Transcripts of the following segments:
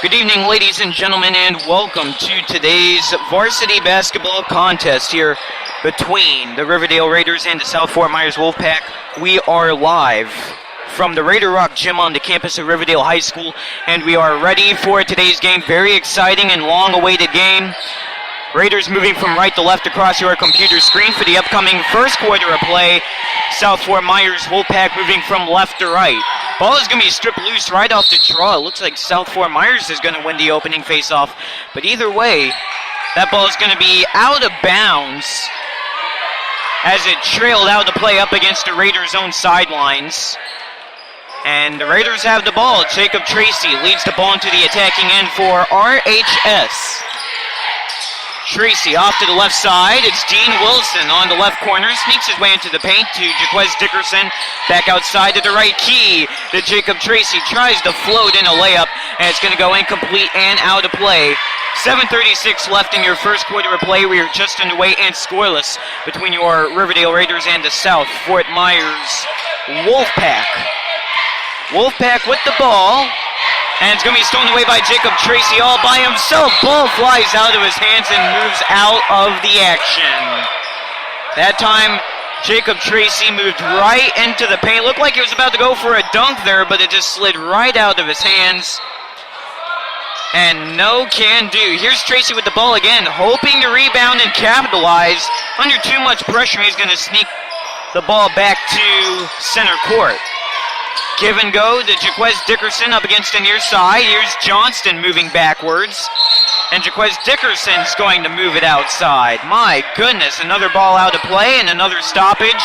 Good evening, ladies and gentlemen, and welcome to today's varsity basketball contest here between the Riverdale Raiders and the South Fort Myers Wolfpack. We are live from the Raider Rock Gym on the campus of Riverdale High School, and we are ready for today's game. Very exciting and long-awaited game. Raiders moving from right to left across your computer screen for the upcoming first quarter of play. South Fort Myers Wolfpack moving from left to right. Ball is going to be stripped loose right off the draw. It looks like South Fort Myers is going to win the opening faceoff. But either way, that ball is going to be out of bounds as it trailed out to play up against the Raiders' own sidelines. And the Raiders have the ball. Jacob Tracy leads the ball into the attacking end for RHS. Tracy off to the left side. It's Dean Wilson on the left corner. Sneaks his way into the paint to Jaquez Dickerson. Back outside to the right key. To Jacob Tracy. Tries to float in a layup. And it's going to go incomplete and out of play. 7:36 left in your first quarter of play. We are just underway and scoreless between your Riverdale Raiders and the South Fort Myers Wolfpack. Wolfpack with the ball. And it's going to be stolen away by Jacob Tracy all by himself. Ball flies out of his hands and moves out of the action. That time, Jacob Tracy moved right into the paint. Looked like he was about to go for a dunk there, but it just slid right out of his hands. And no can do. Here's Tracy with the ball again, hoping to rebound and capitalize. Under too much pressure, he's going to sneak the ball back to center court. Give and go to Jaquez Dickerson up against the near side. Here's Johnston moving backwards. And Jaquez Dickerson's going to move it outside. My goodness, another ball out of play and another stoppage.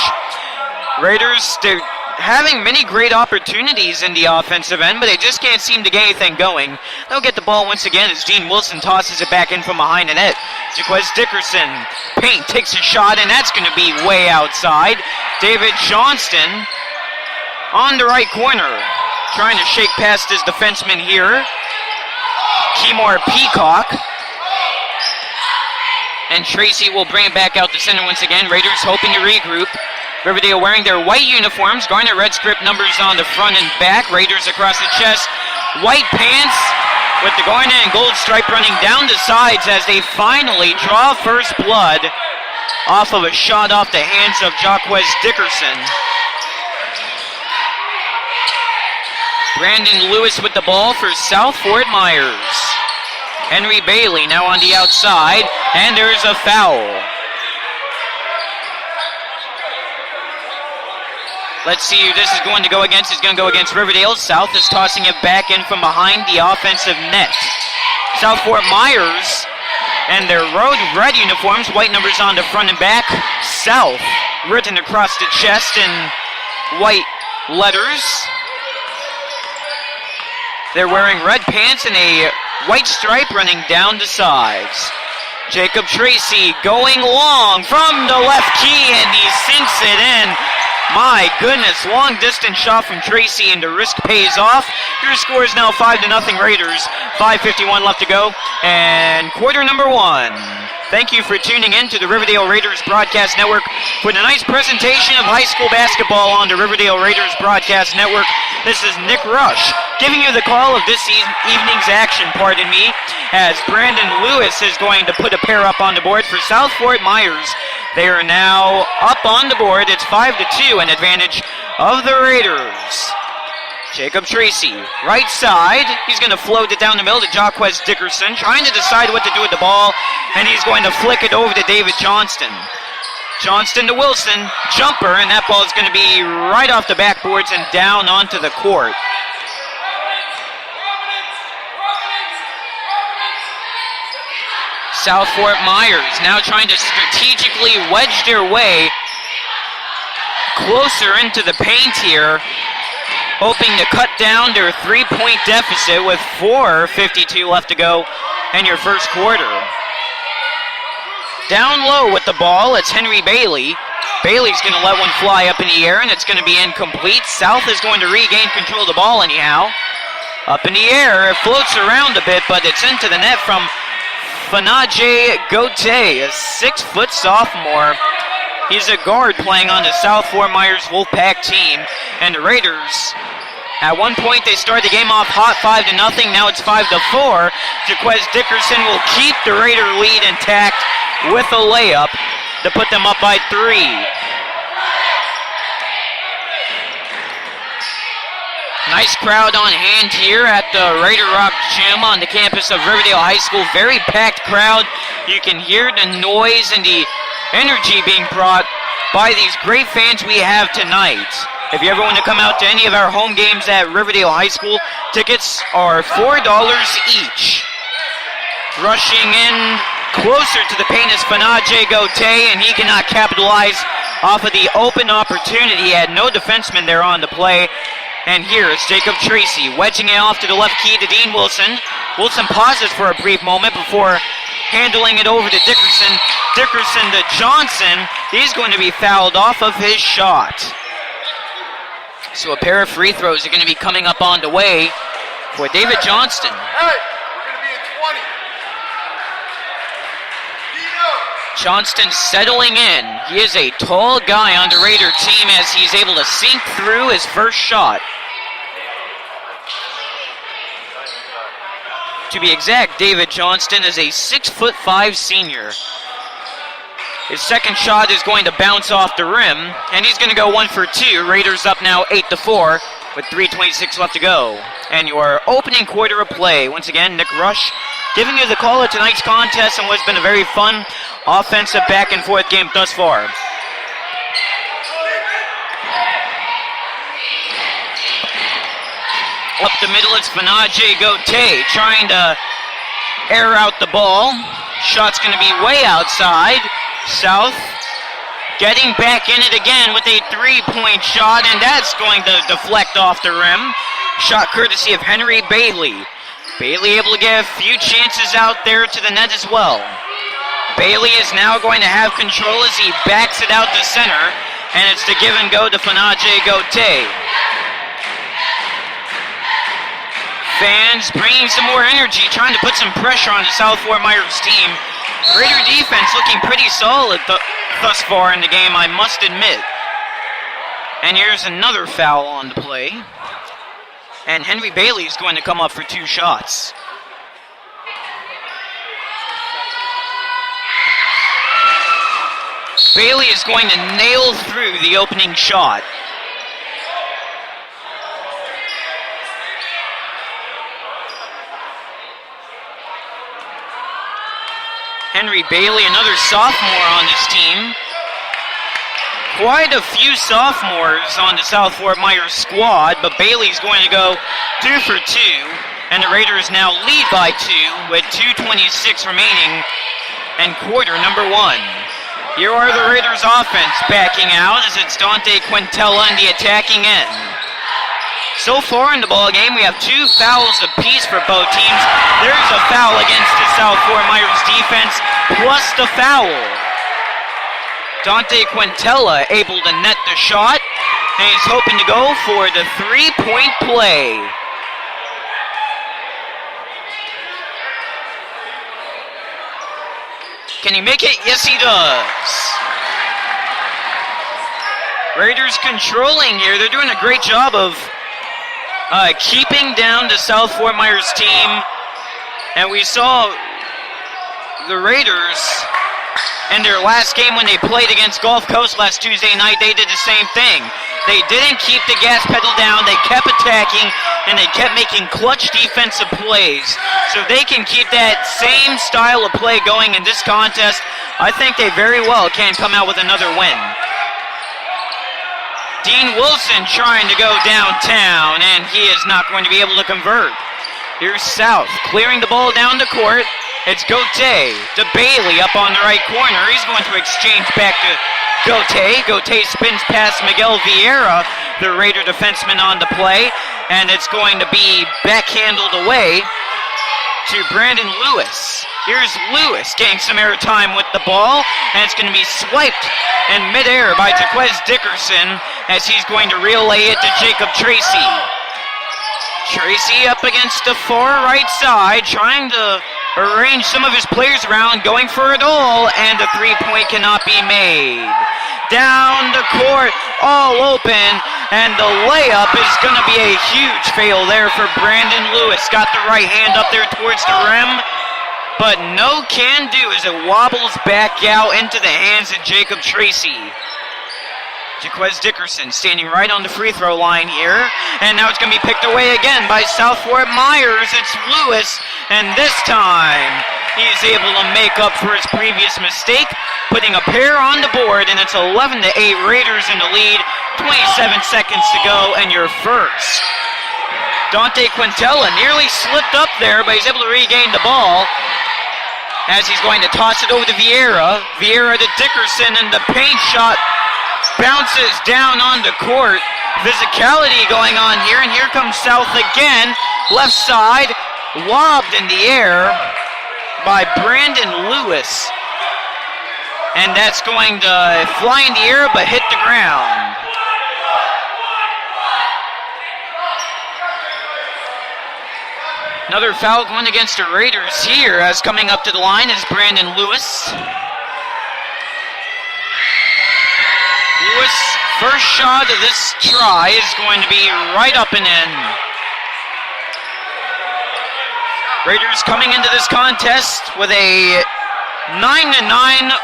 Raiders, they're having many great opportunities in the offensive end, but they just can't seem to get anything going. They'll get the ball once again as Dean Wilson tosses it back in from behind the net. Jaquez Dickerson, paint, takes a shot, and that's going to be way outside. David Johnston on the right corner, trying to shake past his defenseman here. Keymore Peacock. And Tracy will bring it back out to center once again. Raiders hoping to regroup. Riverdale wearing their white uniforms. Garnet red script numbers on the front and back. Raiders across the chest. White pants with the garnet and gold stripe running down the sides as they finally draw first blood off of a shot off the hands of Jaquez Dickerson. Brandon Lewis with the ball for South Fort Myers. Henry Bailey now on the outside, and there's a foul. Let's see who this is going to go against. It's going to go against Riverdale. South is tossing it back in from behind the offensive net. South Fort Myers and their road red uniforms, white numbers on the front and back. South written across the chest in white letters. They're wearing red pants and a white stripe running down the sides. Jacob Tracy going long from the left key, and he sinks it in. My goodness, long distance shot from Tracy, and the risk pays off. Your score is now 5-0 Raiders. 5:51 left to go, and quarter number one. Thank you for tuning in to the Riverdale Raiders Broadcast Network for the nice presentation of high school basketball on the Riverdale Raiders Broadcast Network. This is Nick Rush giving you the call of this evening's action, pardon me, as Brandon Lewis is going to put a pair up on the board for South Fort Myers. They are now up on the board. It's 5-2, an advantage of the Raiders. Jacob Tracy, right side. He's going to float it down the middle to Jaquez Dickerson, trying to decide what to do with the ball, and he's going to flick it over to David Johnston. Johnston to Wilson, jumper, and that ball is going to be right off the backboards and down onto the court. South Fort Myers now trying to strategically wedge their way closer into the paint here, hoping to cut down their three-point deficit with 4:52 left to go in your first quarter. Down low with the ball, it's Henry Bailey. Bailey's going to let one fly up in the air, and it's going to be incomplete. South is going to regain control of the ball anyhow. Up in the air, it floats around a bit, but it's into the net from Fanaje Gote, a 6-foot sophomore. He's a guard playing on the South Fort Myers Wolfpack team, and the Raiders At one point, they started the game off hot 5-0. Now it's 5-4. Jaquez Dickerson will keep the Raider lead intact with a layup to put them up by 3. Nice crowd on hand here at the Raider Rock Gym on the campus of Riverdale High School. Very packed crowd. You can hear the noise and the energy being brought by these great fans we have tonight. If you ever want to come out to any of our home games at Riverdale High School, tickets are $4 each. Rushing in closer to the paint is Fanaje Gote, and he cannot capitalize off of the open opportunity. He had no defenseman there on the play. And here is Jacob Tracy wedging it off to the left key to Dean Wilson. Wilson pauses for a brief moment before handling it over to Dickerson. Dickerson to Johnson. He's going to be fouled off of his shot. So a pair of free throws are going to be coming up on the way for David Johnston. Hey, we're going to be at 20. Johnston settling in. He is a tall guy on the Raider team as he's able to sink through his first shot. To be exact, David Johnston is a 6'5" senior. His second shot is going to bounce off the rim, and he's going to go 1 for 2. Raiders up now 8-4 with 3:26 left to go. And your opening quarter of play. Once again, Nick Rush giving you the call of tonight's contest and what's been a very fun offensive back and forth game thus far. Up the middle, it's Fanaje Gote trying to air out the ball. Shot's going to be way outside. South getting back in it again with a 3-point shot, and that's going to deflect off the rim. Shot courtesy of Henry Bailey. Bailey able to get a few chances out there to the net as well. Bailey is now going to have control as he backs it out to center, and it's the give and go to Fanaje Gote. Fans bringing some more energy, trying to put some pressure on the South Fort Myers team. Raider defense looking pretty solid thus far in the game, I must admit. And here's another foul on the play. And Henry Bailey is going to come up for 2 shots. Bailey is going to nail through the opening shot. Henry Bailey, another sophomore on this team. Quite a few sophomores on the South Fort Myers squad, but Bailey's going to go 2 for 2, and the Raiders now lead by 2 with 2:26 remaining and quarter number 1. Here are the Raiders offense backing out as it's Dante Quintella in the attacking end. So far in the ball game, we have 2 fouls apiece for both teams. There's a foul against the South Fort Myers defense, plus the foul. Dante Quintella able to net the shot, and he's hoping to go for the 3-point play. Can he make it? Yes, he does. Raiders controlling here. They're doing a great job of keeping down the South Fort Myers team. And we saw the Raiders in their last game when they played against Gulf Coast last Tuesday night. They did the same thing. They didn't keep the gas pedal down. They kept attacking, and they kept making clutch defensive plays. So if they can keep that same style of play going in this contest, I think they very well can come out with another win. Dean Wilson trying to go downtown, and he is not going to be able to convert. Here's South clearing the ball down the court. It's Gote to Bailey up on the right corner. He's going to exchange back to Gote. Gote spins past Miguel Vieira, the Raider defenseman on the play, and it's going to be backhandled away to Brandon Lewis. Here's Lewis getting some airtime with the ball, and it's going to be swiped in midair by Jaquez Dickerson as he's going to relay it to Jacob Tracy. Tracy up against the far right side, trying to arrange some of his players around, going for it all, and the 3-point cannot be made. Down the court, all open, and the layup is going to be a huge fail there for Brandon Lewis. Got the right hand up there towards the rim, but no can do as it wobbles back out into the hands of Jacob Tracy. Jaquez Dickerson standing right on the free throw line here, and now it's going to be picked away again by South Fort Myers. It's Lewis, and this time he's able to make up for his previous mistake, putting a pair on the board, and it's 11-8 Raiders in the lead. 27 seconds to go, and your first. Dante Quintella nearly slipped up there, but he's able to regain the ball as he's going to toss it over to Vieira. Vieira to Dickerson, and the paint shot bounces down on the court. Physicality going on here, and here comes South again. Left side, lobbed in the air by Brandon Lewis. And that's going to fly in the air but hit the ground. Another foul going against the Raiders here, as coming up to the line is Brandon Lewis. Lewis, first shot of this try is going to be right up and in. Raiders coming into this contest with a 9-9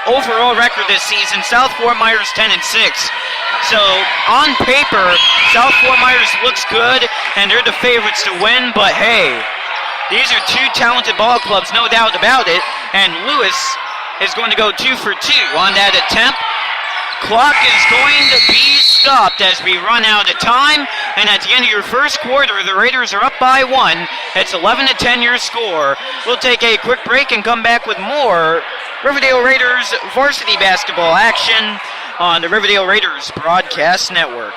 overall record this season. South Fort Myers 10-6. So on paper, South Fort Myers looks good, and they're the favorites to win. But hey, these are two talented ball clubs, no doubt about it. And Lewis is going to go 2 for 2 on that attempt. Clock is going to be stopped as we run out of time. And at the end of your first quarter, the Raiders are up by 1. It's 11-10 your score. We'll take a quick break and come back with more Riverdale Raiders varsity basketball action on the Riverdale Raiders Broadcast Network.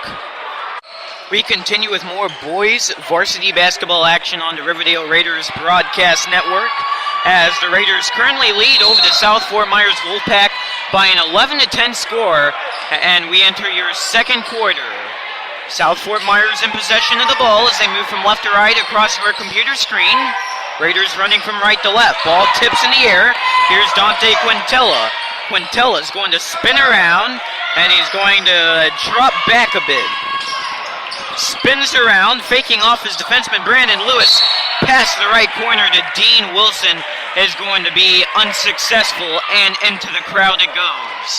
We continue with more boys varsity basketball action on the Riverdale Raiders Broadcast Network, as the Raiders currently lead over the South Fort Myers Wolfpack by an 11-10 score, and we enter your second quarter. South Fort Myers in possession of the ball as they move from left to right across your computer screen. Raiders running from right to left. Ball tips in the air. Here's Dante Quintella. Quintella's going to spin around, and he's going to drop back a bit. Spins around, faking off his defenseman Brandon Lewis. Past the right corner to Dean Wilson is going to be unsuccessful, and into the crowd it goes.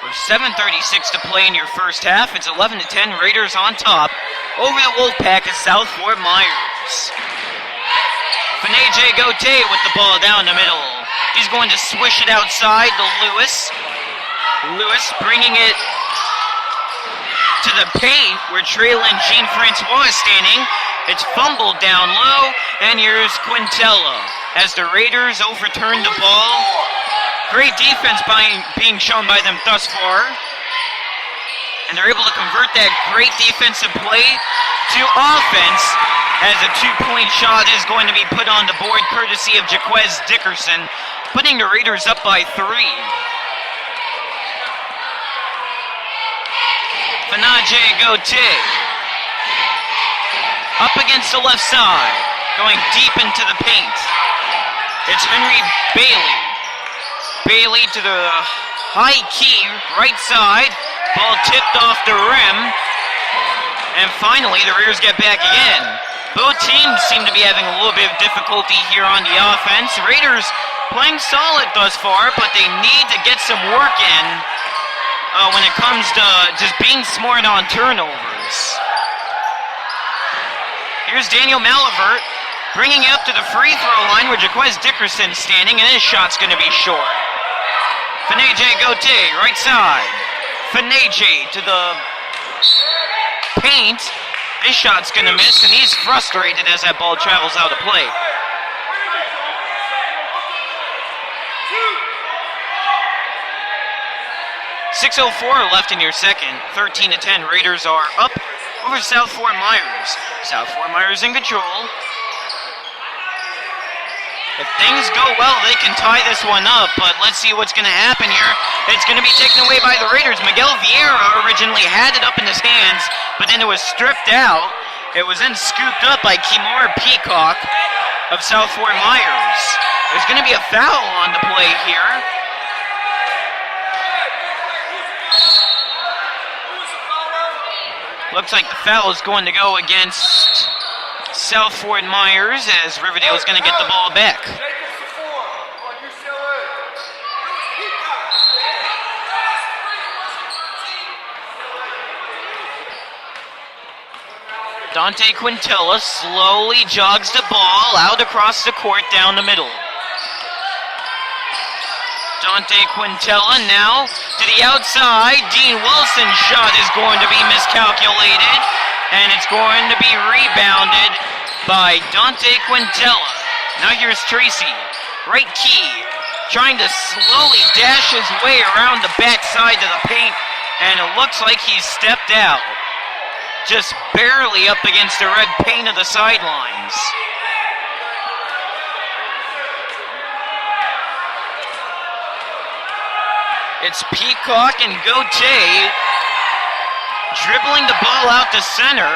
With 7:36 to play in your first half, it's 11-10 Raiders on top over the Wolfpack at South Fort Myers. Fanaje Gauthier with the ball down the middle. He's going to swish it outside to Lewis. Lewis bringing it to the paint where Traylon Jean-Francois is standing. It's fumbled down low, and here's Quintella as the Raiders overturn the ball. Great defense being shown by them thus far. And they're able to convert that great defensive play to offense, as a two-point shot is going to be put on the board courtesy of Jaquez Dickerson, putting the Raiders up by 3. Fanaje Gauthier up against the left side, going deep into the paint. It's Henry Bailey. Bailey to the high key right side. Ball tipped off the rim. And finally, the Raiders get back again. Both teams seem to be having a little bit of difficulty here on the offense. Raiders playing solid thus far, but they need to get some work in when it comes to just being smart on turnovers. Here's Daniel Malivert bringing it up to the free throw line where Jaquez Dickerson's standing, and his shot's going to be short. Fanaje Gauthier, right side. Fanaje to the paint. His shot's going to miss, and he's frustrated as that ball travels out of play. .6:04 left in your second. 13-10. Raiders are up over South Fort Myers. South Fort Myers in control. If things go well, they can tie this one up, but let's see what's going to happen here. It's going to be taken away by the Raiders. Miguel Vieira originally had it up in his hands, but then it was stripped out. It was then scooped up by Kimura Peacock of South Fort Myers. There's going to be a foul on the play here. Looks like the foul is going to go against South Fort Myers as Riverdale is going to get the ball back. Dante Quintella slowly jogs the ball out across the court down the middle. Dante Quintella now to the outside. Dean Wilson's shot is going to be miscalculated, and it's going to be rebounded by Dante Quintella. Now here's Tracy, right key, trying to slowly dash his way around the backside of the paint, and it looks like he's stepped out. Just barely up against the red paint of the sidelines. It's Peacock and Gauthier dribbling the ball out to center.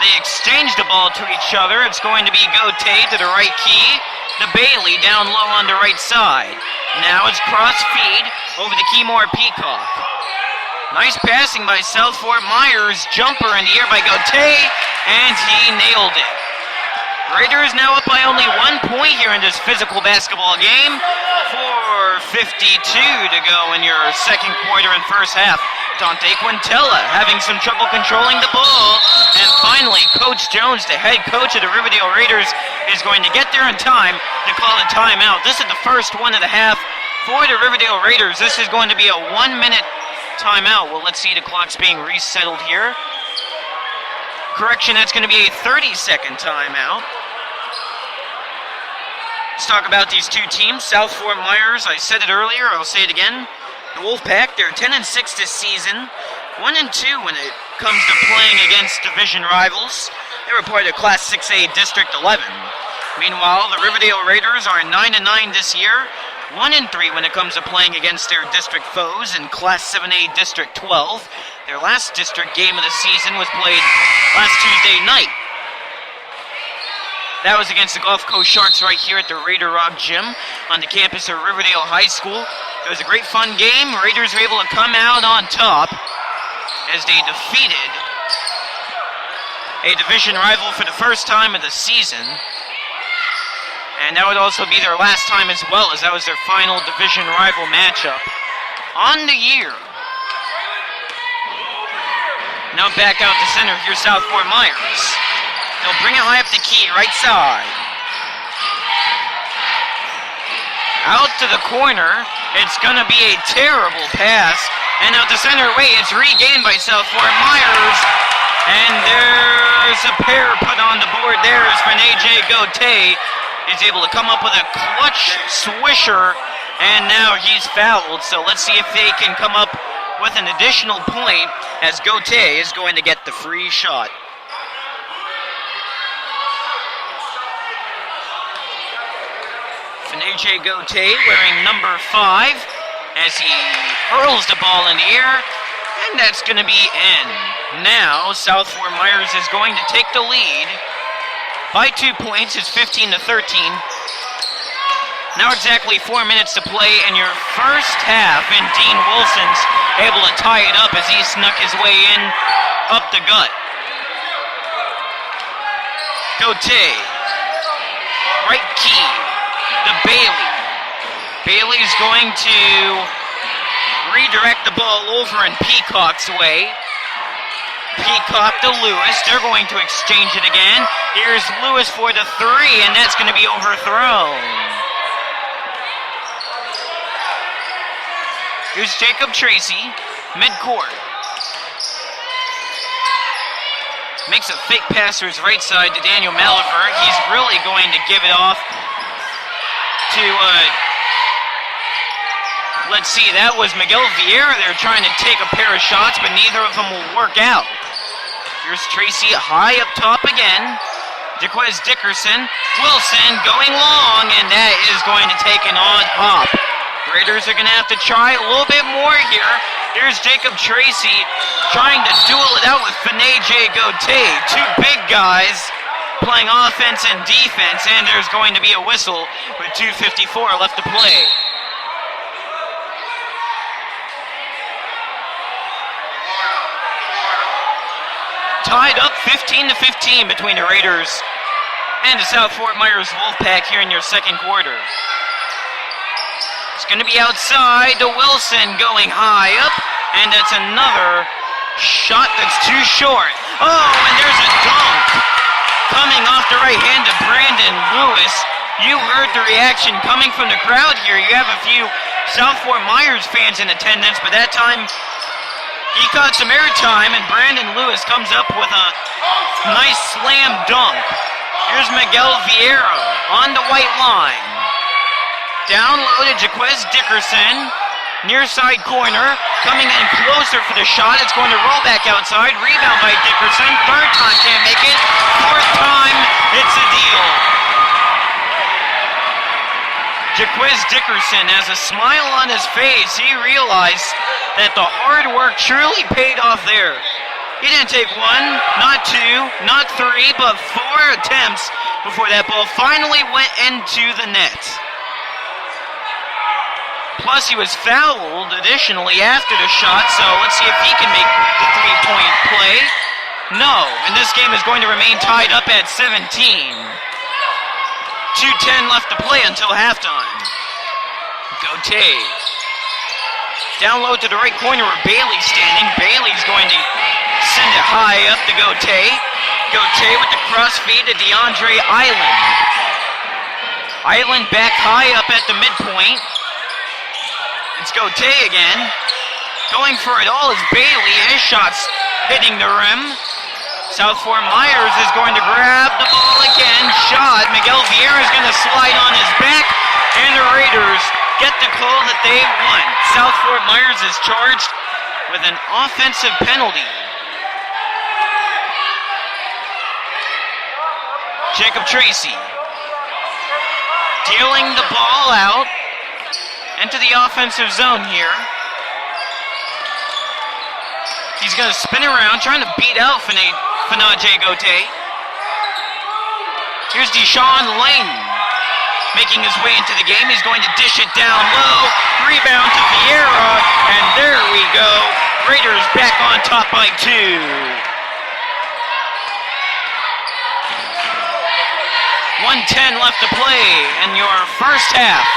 They exchange the ball to each other. It's going to be Gauthier to the right key, to Bailey down low on the right side. Now it's cross feed over to Keymore Peacock. Nice passing by South Fort Myers. Jumper in the air by Gauthier, and he nailed it. Raiders now up by only 1 point here in this physical basketball game. 4:52 to go in your second quarter and first half. Dante Quintella having some trouble controlling the ball. And finally, Coach Jones, the head coach of the Riverdale Raiders, is going to get there in time to call a timeout. This is the first one of the half for the Riverdale Raiders. This is going to be a 1-minute timeout. Well, let's see, the clock's being resettled here. Correction, that's going to be a 30-second timeout. Let's talk about these two teams. South Fort Myers, I said it earlier, I'll say it again. The Wolfpack, they're 10-6 this season. 1-2 when it comes to playing against division rivals. They were part of Class 6A District 11. Meanwhile, the Riverdale Raiders are 9-9 this year. 1-3 when it comes to playing against their district foes in Class 7A District 12. Their last district game of the season was played last Tuesday night. That was against the Gulf Coast Sharks right here at the Raider Rock Gym on the campus of Riverdale High School. It was a great fun game. Raiders were able to come out on top as they defeated a division rival for the first time of the season. And that would also be their last time as well, as that was their final division rival matchup on the year. Now back out to center, here's South Fort Myers. They'll bring it high up the key, right side. Out to the corner. It's going to be a terrible pass. And out to center, wait, it's regained by South Fort Myers. And there's a pair put on the board there as J. Gauthier is able to come up with a clutch swisher. And now he's fouled. So let's see if they can come up with an additional point as Gauthier is going to get the free shot. J. Gauthier wearing number 5 as he hurls the ball in the air, and that's going to be in. Now, South Fort Myers is going to take the lead by 2 points. It's 15-13. Now exactly 4 minutes to play in your first half, and Dean Wilson's able to tie it up as he snuck his way in up the gut. Gauthier, right key. To Bailey. Bailey's going to redirect the ball over in Peacock's way. Peacock to Lewis. They're going to exchange it again. Here's Lewis for the 3, and that's going to be overthrown. Here's Jacob Tracy, midcourt. Makes a fake pass to his right side to Daniel Maliver. He's really going to give it off to, let's see, that was Miguel Vieira. They're trying to take a pair of shots, but neither of them will work out. Here's Tracy high up top again. Jaquez Dickerson. Wilson going long, and that is going to take an odd hop. Raiders are going to have to try a little bit more here. Here's Jacob Tracy trying to duel it out with J. Gauthier. Two big guys playing offense and defense, and there's going to be a whistle with 2:54 left to play. Tied up 15-15 between the Raiders and the South Fort Myers Wolfpack here in your second quarter. It's going to be outside to Wilson going high up, and that's another shot that's too short. Oh, and there's a dunk coming off the right hand of Brandon Lewis. You heard the reaction coming from the crowd here. You have a few South Fort Myers fans in attendance, but that time he caught some airtime, and Brandon Lewis comes up with a nice slam dunk. Here's Miguel Vieira on the white line. Down low to Jaquez Dickerson. Near side corner. Coming in closer for the shot. It's going to roll back outside. Rebound by Dickerson. Third time can't make it. Fourth time, it's a deal. Jaquez Dickerson has a smile on his face. He realized that the hard work truly paid off there. He didn't take one, not two, not three, but 4 attempts before that ball finally went into the net. Plus, he was fouled additionally after the shot, so let's see if he can make the three-point play. No, and this game is going to remain tied up at 17. 2:10 left to play until halftime. Gauthier. Down low to the right corner where Bailey's standing. Bailey's going to send it high up to Gauthier. Gauthier with the cross feed to DeAndre Island. Island back high up at the midpoint. It's Gauthier again. Going for it all is Bailey. His shot's hitting the rim. South Fort Myers is going to grab the ball again. Shot. Miguel Vieira is going to slide on his back. And the Raiders get the call that they want. South Fort Myers is charged with an offensive penalty. Jacob Tracy dealing the ball out into the offensive zone here. He's going to spin around, trying to beat out Fanaje Gauthier. Here's Deshaun Lane making his way into the game. He's going to dish it down low. Rebound to Vieira, and there we go. Raiders back on top by 2. .110 left to play in your first half.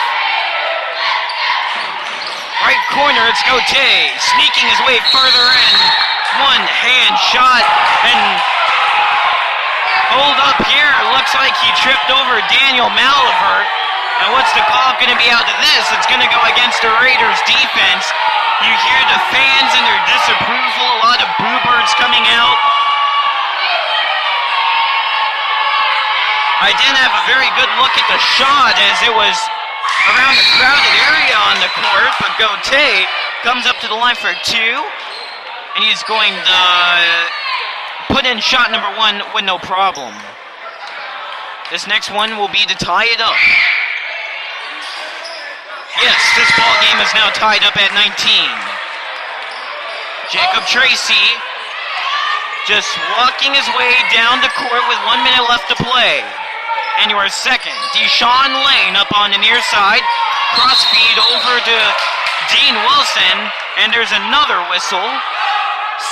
Right corner, it's Gauthier, sneaking his way further in. One-hand shot, and hold up here. Looks like he tripped over Daniel Malivert. And what's the call going to be out of this? It's going to go against the Raiders defense. You hear the fans and their disapproval, a lot of boo birds coming out. I didn't have a very good look at the shot as it was around the crowded area on the court, but Gauthier comes up to the line for 2, and he's going to put in shot number 1 with no problem. This next one will be to tie it up. Yes, this ball game is now tied up at 19. Jacob Tracy just walking his way down the court with 1 minute left to play. And your second, Deshaun Lane up on the near side. Cross feed over to Dean Wilson. And there's another whistle.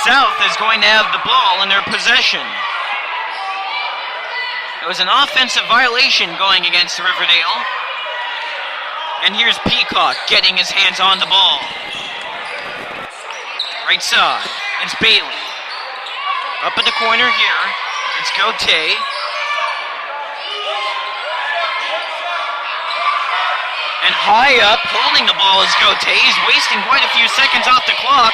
South is going to have the ball in their possession. It was an offensive violation going against Riverdale. And here's Peacock getting his hands on the ball. Right side, it's Bailey. Up in the corner here, it's Gauthier. And high up, holding the ball is Gauthier. He's wasting quite a few seconds off the clock.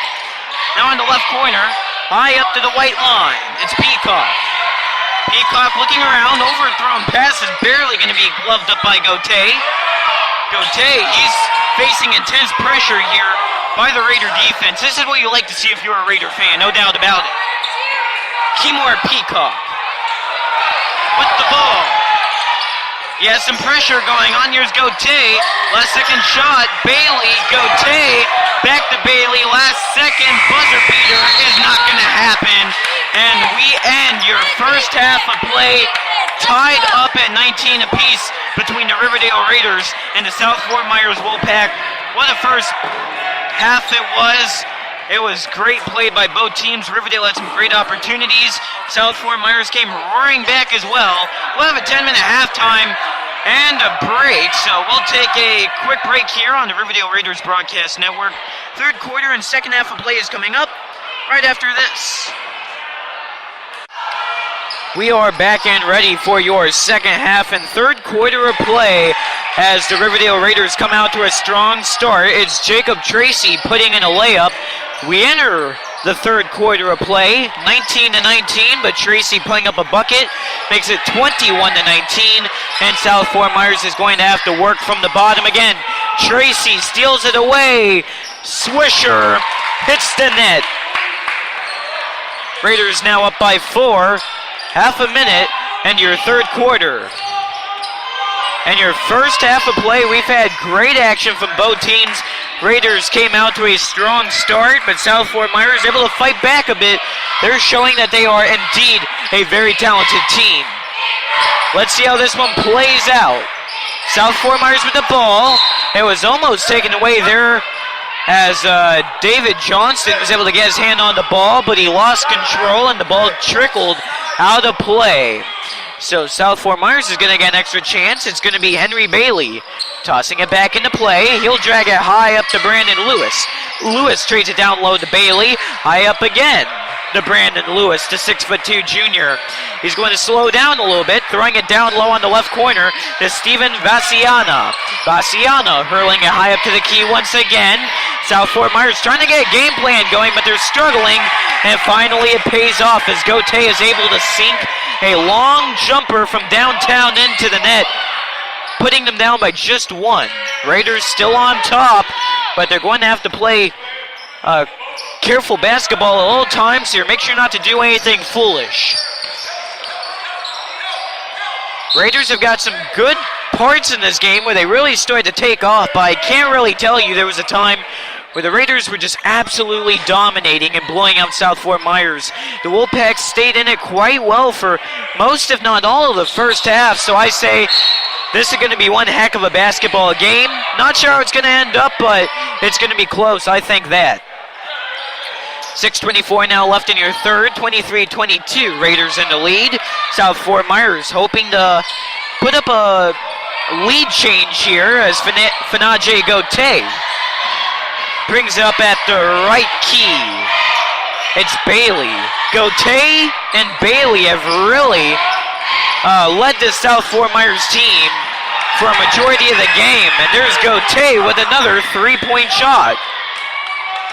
Now in the left corner, high up to the white line. It's Peacock. Peacock looking around, overthrown pass is barely going to be gloved up by Gauthier. Gauthier, he's facing intense pressure here by the Raider defense. This is what you like to see if you're a Raider fan, no doubt about it. Kimor Peacock with the ball. He has some pressure going on. Here's Gauthier. Last second shot. Bailey, Gauthier. Back to Bailey. Last second buzzer beater is not going to happen. And we end your first half of play tied up at 19 apiece between the Riverdale Raiders and the South Fort Myers Wolfpack. What a first half it was. It was great play by both teams. Riverdale had some great opportunities. South Fort Myers came roaring back as well. We'll have a 10-minute halftime and a break, so we'll take a quick break here on the Riverdale Raiders Broadcast Network. Third quarter and second half of play is coming up right after this. We are back and ready for your second half and third quarter of play as the Riverdale Raiders come out to a strong start. It's Jacob Tracy putting in a layup. We enter the third quarter of play, 19-19, but Tracy putting up a bucket makes it 21-19, and South Fort Myers is going to have to work from the bottom again. Tracy steals it away. Swisher hits the net. Raiders now up by 4. Half a minute and your third quarter. And your first half of play, we've had great action from both teams. Raiders came out to a strong start, but South Fort Myers able to fight back a bit. They're showing that they are indeed a very talented team. Let's see how this one plays out. South Fort Myers with the ball. It was almost taken away there as David Johnston was able to get his hand on the ball, but he lost control and the ball trickled out of play. So South Fort Myers is going to get an extra chance. It's going to be Henry Bailey tossing it back into play. He'll drag it high up to Brandon Lewis. Lewis trades it down low to Bailey. High up again to Brandon Lewis, the 6'2" junior. He's going to slow down a little bit, throwing it down low on the left corner to Steven Vassiana. Vassiana hurling it high up to the key once again. South Fort Myers trying to get a game plan going, but they're struggling. And finally it pays off as Gote is able to sink a long jumper from downtown into the net, putting them down by just one. Raiders still on top, but they're going to have to play careful basketball at all times here. Make sure not to do anything foolish. Raiders have got some good parts in this game where they really started to take off, but I can't really tell you there was a time where the Raiders were just absolutely dominating and blowing out South Fort Myers. The Wolfpack stayed in it quite well for most, if not all, of the first half, so I say this is going to be one heck of a basketball game. Not sure how it's going to end up, but it's going to be close, I think that. 6:24 now left in your third, 23-22, Raiders in the lead. South Fort Myers hoping to put up a lead change here as Fanaje Gote brings it up at the right key. It's Bailey. Gote and Bailey have really led the South Fort Myers team for a majority of the game. And there's Gote with another three-point shot.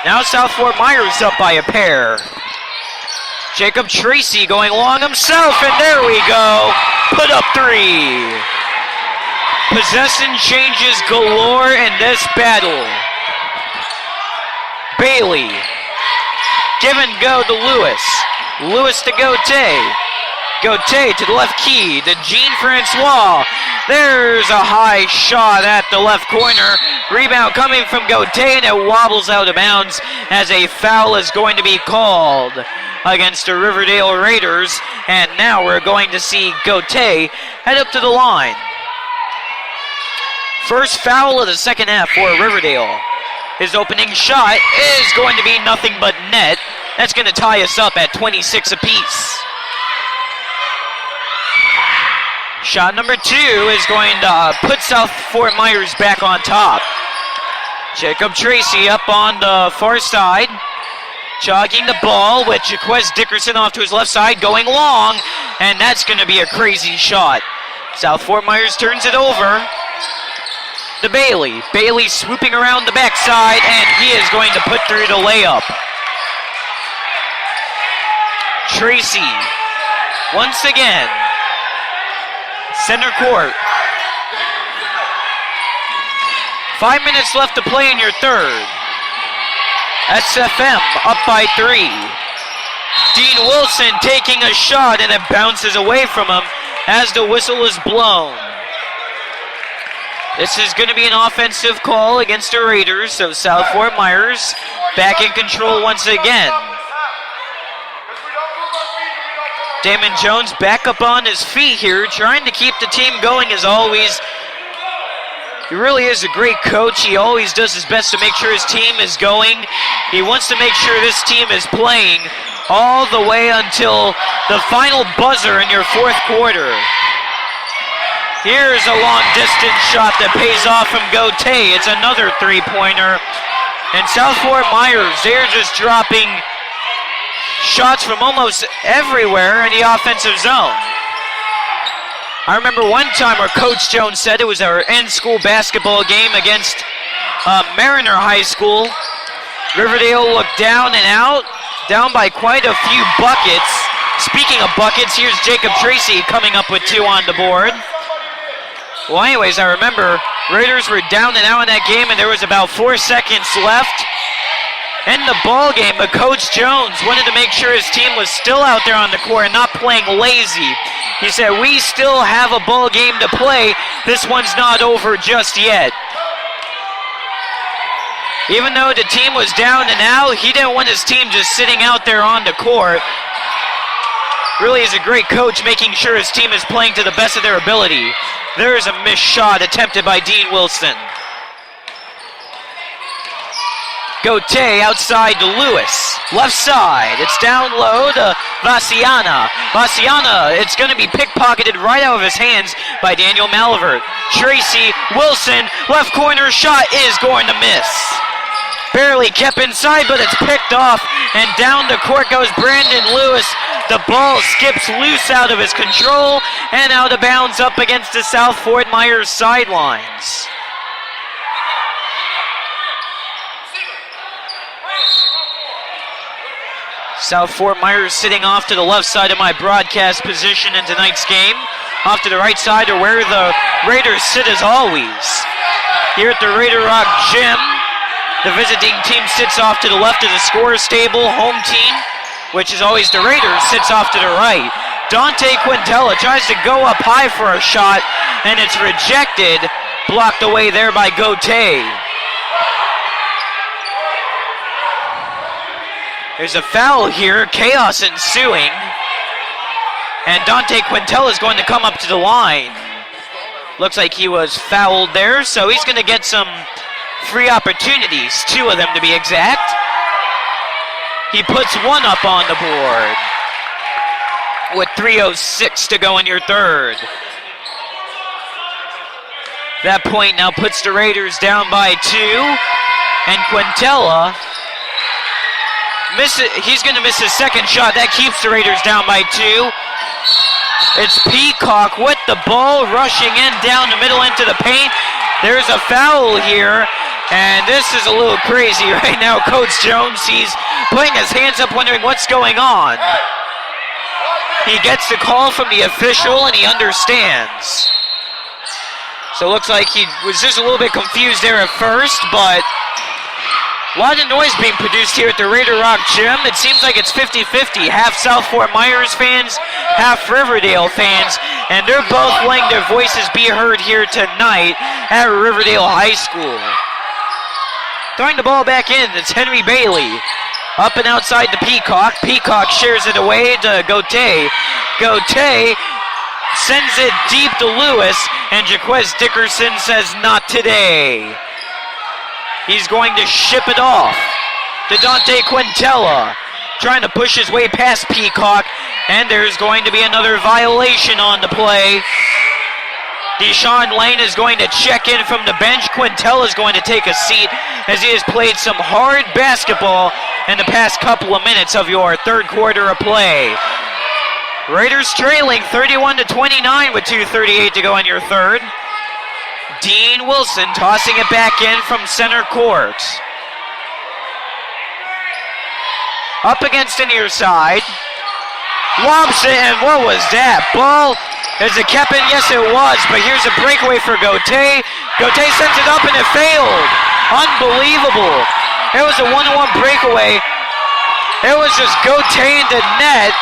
Now South Fort Myers up by a pair. Jacob Tracy going long himself, and there we go. Put up 3. Possession changes galore in this battle. Bailey. Give and go to Lewis. Lewis to Gote. Gote to the left key to Jean-Francois. There's a high shot at the left corner. Rebound coming from Gote, and it wobbles out of bounds as a foul is going to be called against the Riverdale Raiders. And now we're going to see Gote head up to the line. First foul of the second half for Riverdale. His opening shot is going to be nothing but net. That's going to tie us up at 26 apiece. Shot number 2 is going to put South Fort Myers back on top. Jacob Tracy up on the far side. Jogging the ball with Jaquez Dickerson off to his left side, going long, and that's going to be a crazy shot. South Fort Myers turns it over to Bailey. Bailey swooping around the backside, and he is going to put through the layup. Tracy, once again, center court. 5 minutes left to play in your third. SFM up by 3. Dean Wilson taking a shot, and it bounces away from him as the whistle is blown. This is going to be an offensive call against the Raiders, so South Fort Myers back in control once again. Damon Jones back up on his feet here, trying to keep the team going as always. He really is a great coach. He always does his best to make sure his team is going. He wants to make sure this team is playing all the way until the final buzzer in your fourth quarter. Here's a long distance shot that pays off from Gote. It's another three-pointer. And South Fort Myers, they're just dropping shots from almost everywhere in the offensive zone. I remember one time where Coach Jones said it was our in-school basketball game against Mariner High School. Riverdale looked down and out, down by quite a few buckets. Speaking of buckets, here's Jacob Tracy coming up with 2 on the board. Well, anyways, I remember Raiders were down and out in that game, and there was about 4 seconds left in the ball game, but Coach Jones wanted to make sure his team was still out there on the court and not playing lazy. He said, we still have a ball game to play. This one's not over just yet. Even though the team was down and out, he didn't want his team just sitting out there on the court. Really is a great coach, making sure his team is playing to the best of their ability. There's a missed shot attempted by Dean Wilson. Gote outside to Lewis. Left side. It's down low to Vassiana. Vassiana, it's going to be pickpocketed right out of his hands by Daniel Malvert. Tracy Wilson, left corner shot is going to miss. Barely kept inside, but it's picked off. And down the court goes Brandon Lewis. The ball skips loose out of his control and out of bounds up against the South Fort Myers sidelines. South Fort Myers sitting off to the left side of my broadcast position in tonight's game. Off to the right side are where the Raiders sit as always. Here at the Raider Rock Gym, the visiting team sits off to the left of the scorer's table. Home team, which is always the Raiders, sits off to the right. Dante Quintella tries to go up high for a shot, and it's rejected. Blocked away there by Gote. There's a foul here, chaos ensuing. And Dante Quintella is going to come up to the line. Looks like he was fouled there, so he's going to get some free opportunities, 2 of them to be exact. He puts 1 up on the board with 3:06 to go in your third. That point now puts the Raiders down by 2, and Quintella he's going to miss his second shot. That keeps the Raiders down by 2. It's Peacock with the ball, rushing in down the middle into the paint. There's a foul here, and this is a little crazy right now. Coach Jones, he's putting his hands up wondering what's going on. He gets the call from the official, and he understands. So it looks like he was just a little bit confused there at first, but a lot of noise being produced here at the Raider Rock Gym. It seems like it's 50-50. Half South Fort Myers fans, half Riverdale fans. And they're both letting their voices be heard here tonight at Riverdale High School. Throwing the ball back in, it's Henry Bailey. Up and outside to Peacock. Peacock shares it away to Gote. Gote sends it deep to Lewis. And Jaquez Dickerson says, not today. He's going to ship it off to Dante Quintella, trying to push his way past Peacock, and there's going to be another violation on the play. Deshaun Lane is going to check in from the bench. Quintella is going to take a seat as he has played some hard basketball in the past couple of minutes of your third quarter of play. Raiders trailing 31-29 with 2:38 to go in your third. Dean Wilson tossing it back in from center court. Up against the near side. Lobs it, and what was that? Ball, is it kept in? Yes, it was, but here's a breakaway for Gote. Gote sends it up, and it failed. Unbelievable. It was a one-on-one breakaway. It was just Gote into net.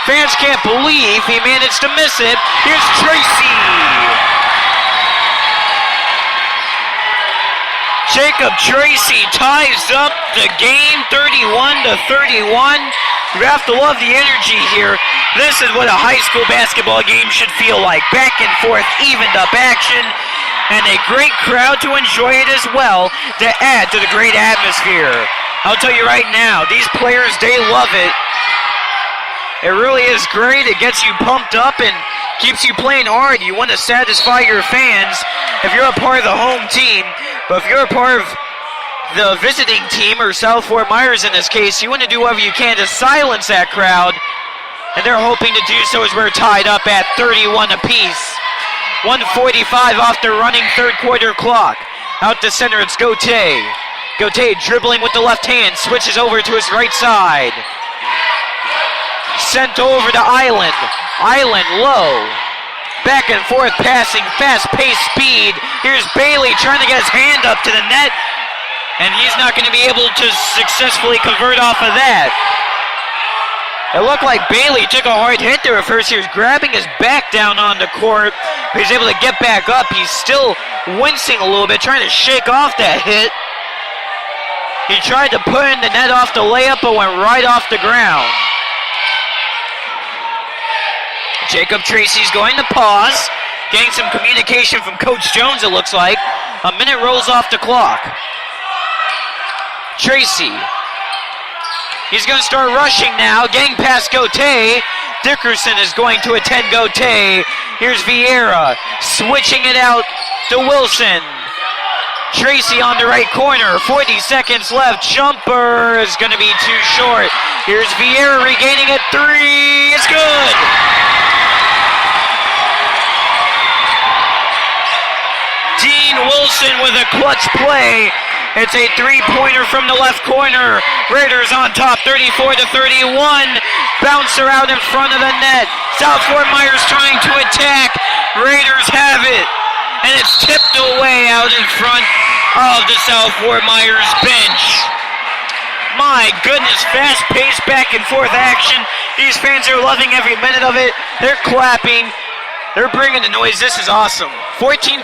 Fans can't believe he managed to miss it. Here's Tracy. Jacob Tracy ties up the game 31-31. You have to love the energy here. This is what a high school basketball game should feel like. Back and forth, evened up action. and a great crowd to enjoy it as well to add to the great atmosphere. I'll tell you right now, these players, they love it. It really is great. It gets you pumped up and keeps you playing hard. You want to satisfy your fans if you're a part of the home team, but if you're a part of the visiting team, or South Fort Myers in this case, you want to do whatever you can to silence that crowd, and they're hoping to do so as we're tied up at 31 apiece. 1:45 off the running third quarter clock. Out to center, it's Gauthier. Gauthier dribbling with the left hand, switches over to his right side. Sent over to Island. Island low. Back and forth passing, fast-paced speed. Here's Bailey trying to get his hand up to the net, and he's not going to be able to successfully convert off of that. It looked like Bailey took a hard hit there at first. He was grabbing his back down on the court, but he's able to get back up. He's still wincing a little bit, trying to shake off that hit. He tried to put in the net off the layup, but went right off the ground. Jacob Tracy's going to pause, getting some communication from Coach Jones, it looks like. A minute rolls off the clock. Tracy. He's going to start rushing now, getting past Gauthier. Dickerson is going to attend Gauthier. Here's Vieira, switching it out to Wilson. Tracy on the right corner, 40 seconds left. Jumper is going to be too short. Here's Vieira regaining it, three. It's good. Dean Wilson with a clutch play. It's a three-pointer from the left corner. Raiders on top, 34-31. Bouncer out in front of the net. South Fort Myers trying to attack. Raiders have it. And it's tipped away out in front of the South Fort Myers bench. My goodness, fast-paced back and forth action. These fans are loving every minute of it. They're clapping. They're bringing the noise. This is awesome. 14.6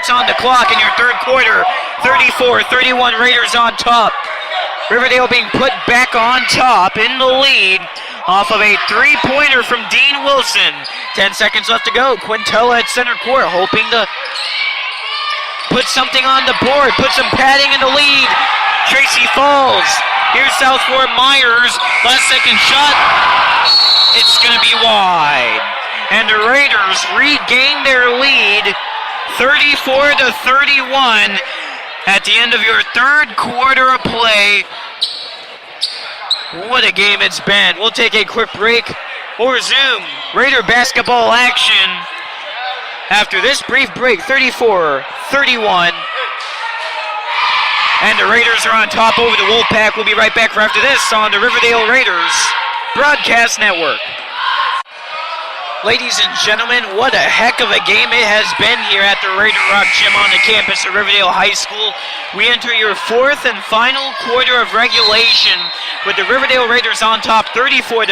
on the clock in your third quarter. 34-31 Raiders on top. Riverdale being put back on top in the lead off of a three-pointer from Dean Wilson. 10 seconds left to go. Quintella at center court hoping to put something on the board, put some padding in the lead. Tracy falls. Here's South Fort Myers. Last second shot. It's going to be wide. And the Raiders regain their lead, 34-31 at the end of your third quarter of play. What a game it's been. We'll take a quick break. We'll resume Raider basketball action after this brief break, 34-31. And the Raiders are on top over the Wolfpack. We'll be right back for after this on the Riverdale Raiders Broadcast Network. Ladies and gentlemen, what a heck of a game it has been here at the Raider Rock Gym on the campus of Riverdale High School. We enter your fourth and final quarter of regulation with the Riverdale Raiders on top 34-31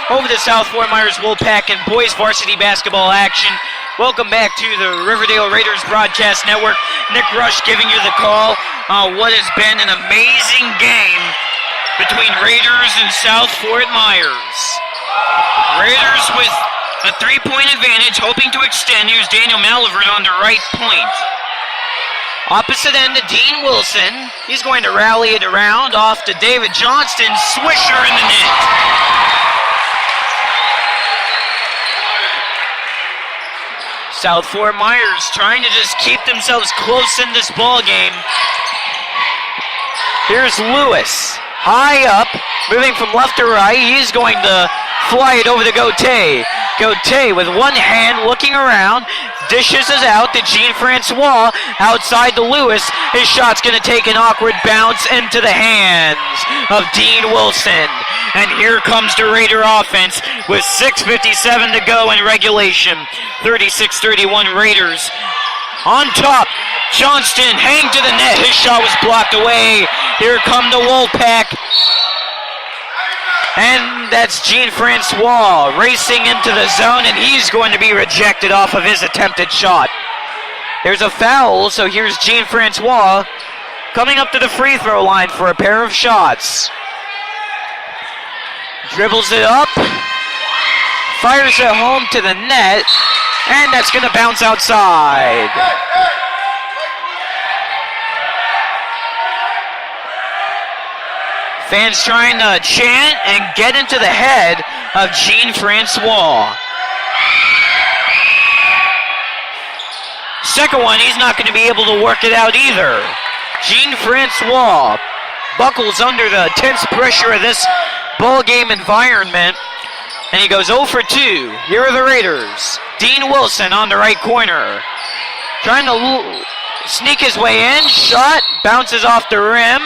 over the South Fort Myers Wolfpack in boys varsity basketball action. Welcome back to the Riverdale Raiders Broadcast Network. Nick Rush giving you the call on what has been an amazing game between Raiders and South Fort Myers. Raiders with a three-point advantage, hoping to extend. Here's Daniel Malivert on the right point. Opposite end to Dean Wilson. He's going to rally it around off to David Johnston. Swisher in the net. South Fort Myers trying to just keep themselves close in this ball game. Here's Lewis. High up, moving from left to right. He's going to fly it over to Gauthier. Gauthier with one hand looking around, dishes it out to Jean-Francois outside to Lewis. His shot's going to take an awkward bounce into the hands of Dean Wilson. And here comes the Raider offense with 6:57 to go in regulation. 36-31 Raiders on top. Johnston hang to the net. His shot was blocked away. Here come the Wolfpack. And that's Jean-Francois racing into the zone, and he's going to be rejected off of his attempted shot. There's a foul, so here's Jean-Francois coming up to the free throw line for a pair of shots. Dribbles it up, fires it home to the net, And that's going to bounce outside. Fans trying to chant and get into the head of Jean-Francois. Second one, he's not going to be able to work it out either. Jean-Francois buckles under the intense pressure of this ball game environment, and he goes 0 for 2. Here are the Raiders. Dean Wilson on the right corner, trying to sneak his way in. Shot bounces off the rim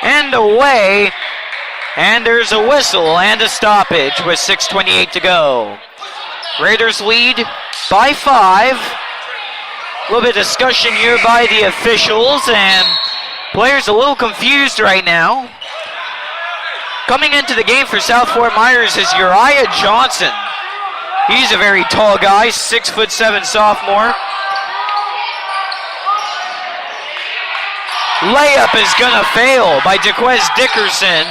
and away, and there's a whistle and a stoppage with 6:28 to go. Raiders lead by 5. A little bit of discussion here by the officials, and players a little confused right now. Coming into the game for South Fort Myers is Uriah Johnson. He's a very tall guy, 6'7" sophomore. Layup is gonna fail by Jaquez Dickerson.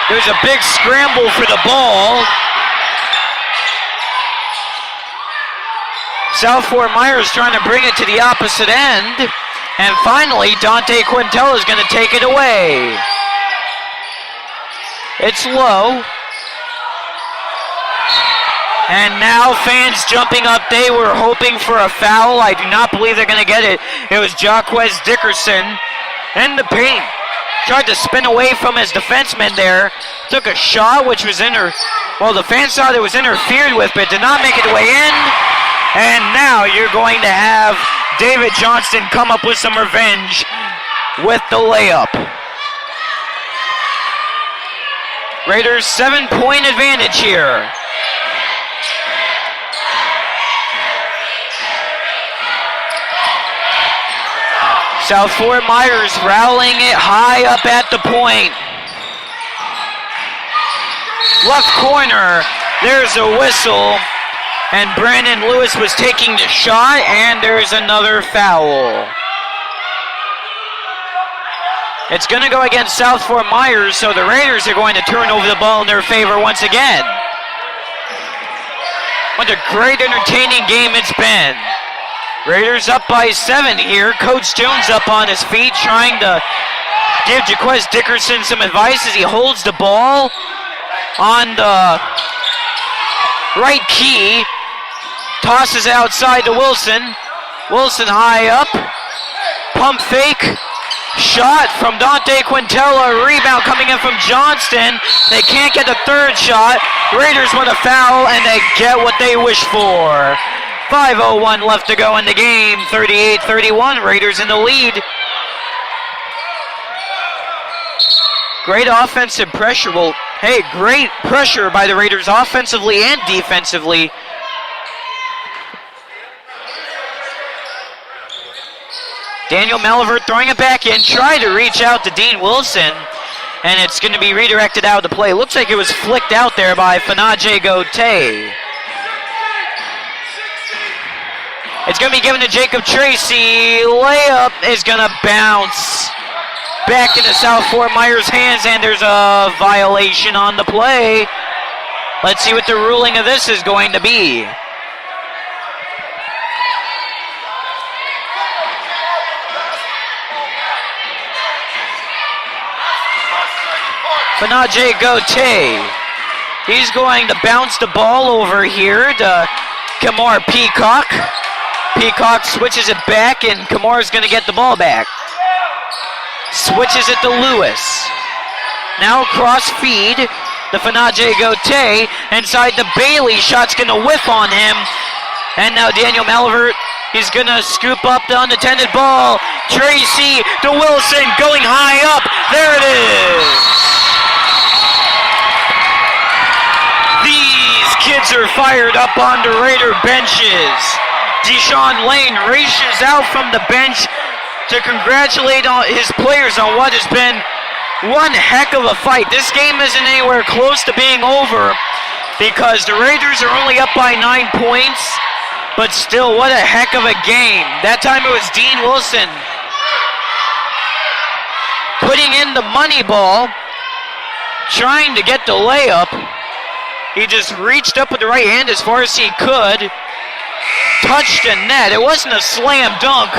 There's a big scramble for the ball. South Fort Myers trying to bring it to the opposite end. And finally, Dante Quintella is going to take it away. It's low. And now fans jumping up. They were hoping for a foul. I do not believe they're going to get it. It was Jaquez Dickerson in the paint. Tried to spin away from his defenseman there. Took a shot, which was the fans thought it was interfered with, but did not make it way in. And now you're going to have David Johnston come up with some revenge with the layup. Raiders 7-point advantage here. South Fort Myers rallying it high up at the point. Left corner, there's a whistle. And Brandon Lewis was taking the shot, and there's another foul. It's going to go against South Fort Myers, so the Raiders are going to turn over the ball in their favor once again. What a great, entertaining game it's been. Raiders up by 7 here. Coach Jones up on his feet, trying to give Jaquez Dickerson some advice as he holds the ball on the right key. Tosses outside to Wilson. Wilson high up. Pump fake. Shot from Dante Quintella. Rebound coming in from Johnston. They can't get the third shot. Raiders want a foul, and they get what they wish for. 5:01 left to go in the game. 38-31. Raiders in the lead. Great offensive pressure. Great pressure by the Raiders offensively and defensively. Daniel Malivert throwing it back in, trying to reach out to Dean Wilson, and it's going to be redirected out of the play. Looks like it was flicked out there by Fanaje Gauthier. It's going to be given to Jacob Tracy. Layup is going to bounce back into South Fort Myers' hands, and there's a violation on the play. Let's see what the ruling of this is going to be. Fanaje Gauthier. He's going to bounce the ball over here to Kamar Peacock. Peacock switches it back, and Kamar's going to get the ball back. Switches it to Lewis. Now cross feed to Fanaje Gauthier. Inside the Bailey. Shot's going to whiff on him. And now Daniel Malivert. He's going to scoop up the unattended ball. Tracy to Wilson going high up. There it is. These kids are fired up on the Raider benches. Deshaun Lane races out from the bench to congratulate his players on what has been one heck of a fight. This game isn't anywhere close to being over because the Raiders are only up by 9 points, but still, what a heck of a game. That time it was Dean Wilson putting in the money ball, trying to get the layup. He just reached up with the right hand as far as he could. Touched the net. It wasn't a slam dunk,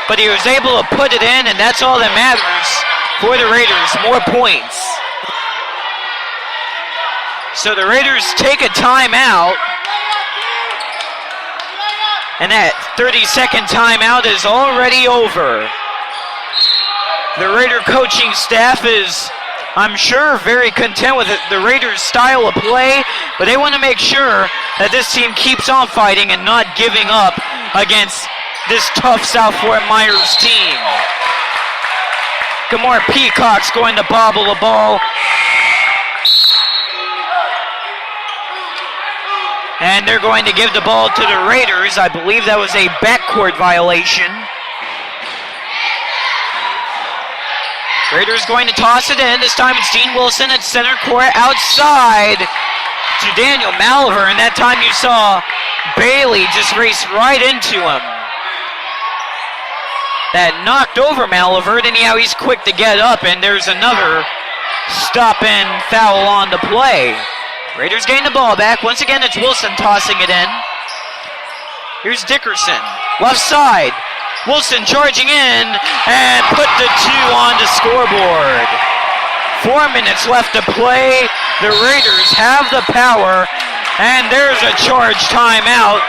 but he was able to put it in, and that's all that matters for the Raiders. More points. So the Raiders take a timeout. And that 30-second timeout is already over. The Raider coaching staff is, I'm sure, very content with the Raiders' style of play, but they want to make sure that this team keeps on fighting and not giving up against this tough South Fort Myers team. Kamar Peacock's going to bobble the ball. And they're going to give the ball to the Raiders. I believe that was a backcourt violation. Raiders going to toss it in. This time it's Dean Wilson at center court outside to Daniel Maliver. And that time you saw Bailey just race right into him. That knocked over Maliver. Anyhow, he's quick to get up, and there's another stop-in foul on the play. Raiders gain the ball back. Once again, it's Wilson tossing it in. Here's Dickerson. Left side. Wilson charging in and put the 2 on the scoreboard. 4 minutes left to play. The Raiders have the power, and there's a charge timeout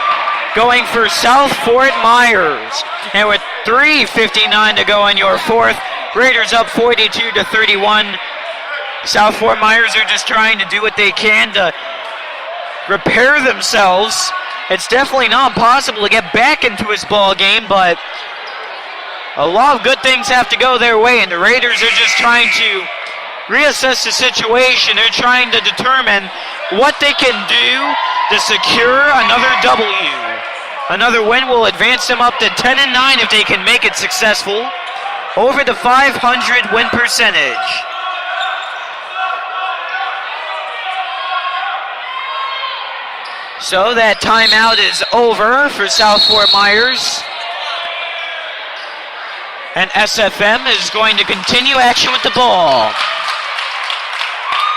going for South Fort Myers. And with 3:59 to go in your fourth, Raiders up 42-31. South Fort Myers are just trying to do what they can to repair themselves. It's definitely not possible to get back into this ball game, but a lot of good things have to go their way, and the Raiders are just trying to reassess the situation. They're trying to determine what they can do to secure another W. Another win will advance them up to 10-9 if they can make it successful over the 500 win percentage. So that timeout is over for South Fort Myers. And SFM is going to continue action with the ball.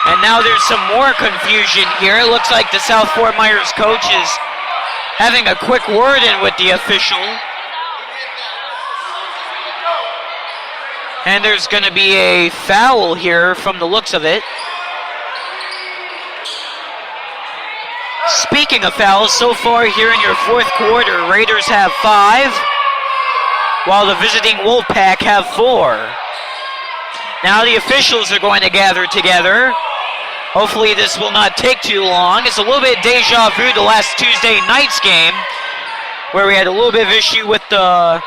And now there's some more confusion here. It looks like the South Fort Myers coach is having a quick word in with the official. And there's going to be a foul here from the looks of it. Speaking of fouls, so far here in your fourth quarter, Raiders have 5, while the visiting Wolfpack have 4. Now the officials are going to gather together. Hopefully this will not take too long. It's a little bit deja vu the last Tuesday night's game, where we had a little bit of issue with the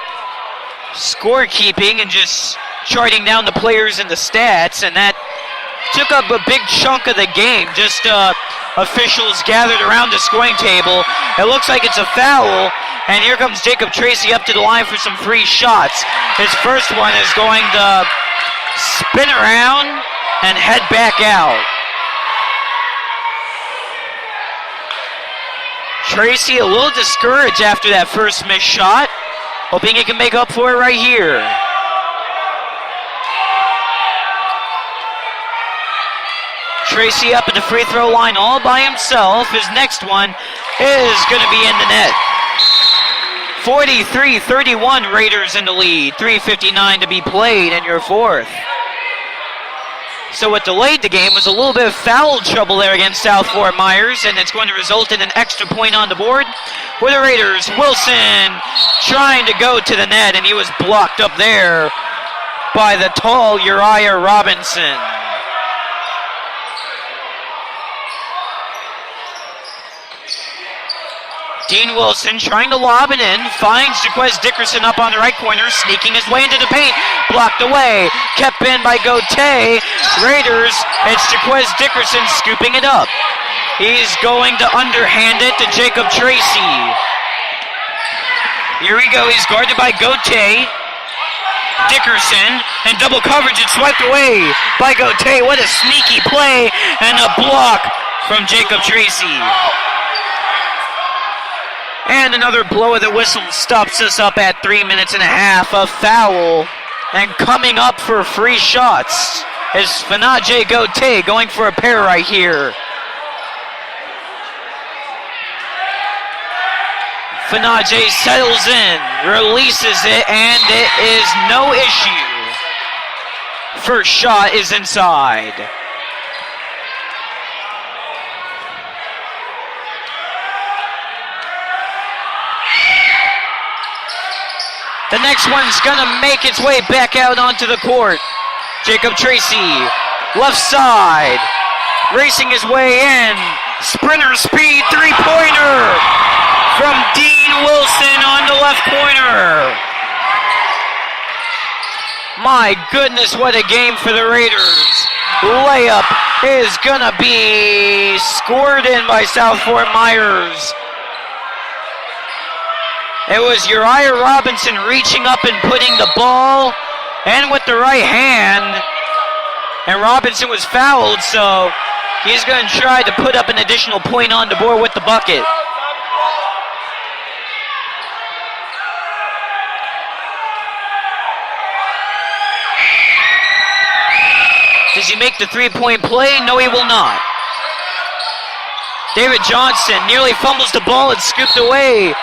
scorekeeping and just charting down the players and the stats, and that took up a big chunk of the game. Just officials gathered around the scoring table. It looks like it's a foul, and here comes Jacob Tracy up to the line for some free shots. His first one is going to spin around and head back out. Tracy a little discouraged after that first missed shot, hoping he can make up for it right here. Tracy up at the free throw line all by himself. His next one is going to be in the net. 43-31, Raiders in the lead. 3:59 to be played in your fourth. So what delayed the game was a little bit of foul trouble there against South Fort Myers, and it's going to result in an extra point on the board for the Raiders. Wilson trying to go to the net, and he was blocked up there by the tall Uriah Robinson. Dean Wilson trying to lob it in, finds Jaquez Dickerson up on the right corner, sneaking his way into the paint, blocked away, kept in by Gauthier. Raiders, it's Jaquez Dickerson scooping it up. He's going to underhand it to Jacob Tracy. Here we go, he's guarded by Gauthier. Dickerson, and double coverage, it's swiped away by Gauthier. What a sneaky play, and a block from Jacob Tracy. And another blow of the whistle stops us up at 3 minutes and a half. A foul. And coming up for free shots is Fanaje Gauthier going for a pair right here. Fanaje settles in, releases it, and it is no issue. First shot is inside. The next one's gonna make its way back out onto the court. Jacob Tracy, left side, racing his way in. Sprinter speed three-pointer from Dean Wilson on the left corner. My goodness, what a game for the Raiders. Layup is gonna be scored in by South Fort Myers. It was Uriah Robinson reaching up and putting the ball in with the right hand. And Robinson was fouled, so he's going to try to put up an additional point on the board with the bucket. Does he make the three-point play? No, he will not. David Johnson nearly fumbles the ball and scooped away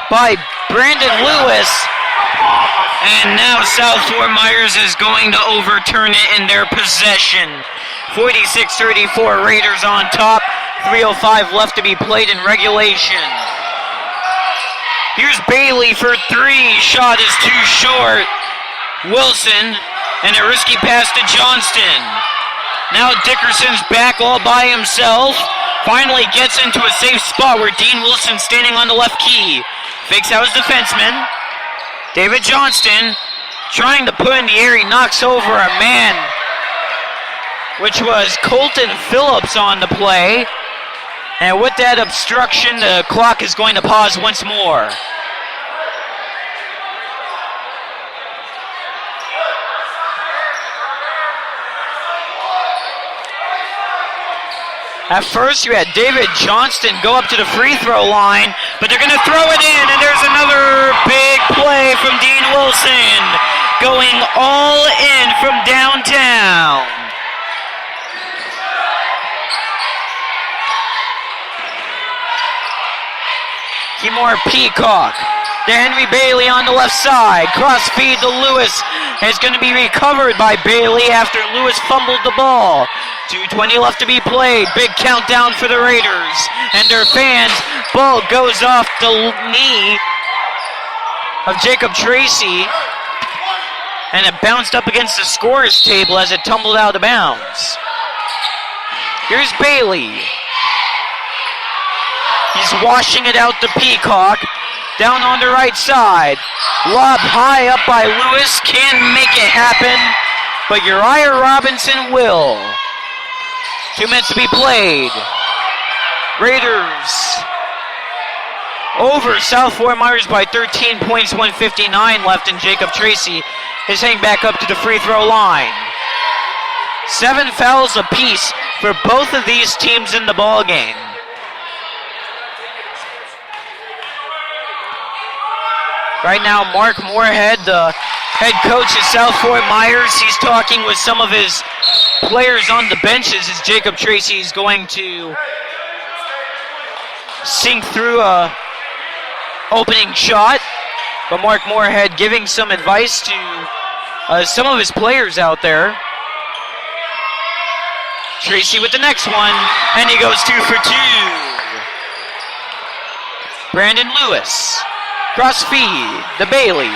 by Brandon Lewis. And now South Fort Myers is going to overturn it in their possession. 46-34, Raiders on top. 3:05 left to be played in regulation. Here's Bailey for three. Shot is too short. Wilson, and a risky pass to Johnston. Now Dickerson's back all by himself. Finally gets into a safe spot where Dean Wilson's standing on the left key. Fakes out his defenseman. David Johnston trying to put in the air. He knocks over a man, which was Colton Phillips on the play. And with that obstruction, the clock is going to pause once more. At first, you had David Johnston go up to the free throw line, but they're going to throw it in, and there's another big play from Dean Wilson, going all in from downtown. Kimor Peacock to Henry Bailey on the left side. Cross feed to Lewis. It's going to be recovered by Bailey after Lewis fumbled the ball. 2:20 left to be played. Big countdown for the Raiders and their fans. Ball goes off the knee of Jacob Tracy, and it bounced up against the scorer's table as it tumbled out of bounds. Here's Bailey. He's washing it out to Peacock. Down on the right side. Lob high up by Lewis. Can't make it happen, but Uriah Robinson will. 2 minutes to be played. Raiders over South Fort Myers by 13 points, 1:59 left, and Jacob Tracy is heading back up to the free throw line. 7 fouls apiece for both of these teams in the ball game. Right now, Mark Moorhead, the head coach at South Fort Myers, he's talking with some of his players on the benches as Jacob Tracy is going to sink through a opening shot. But Mark Moorhead giving some advice to some of his players out there. Tracy with the next one, and he goes 2 for 2. Brandon Lewis. Cross feed to Bailey.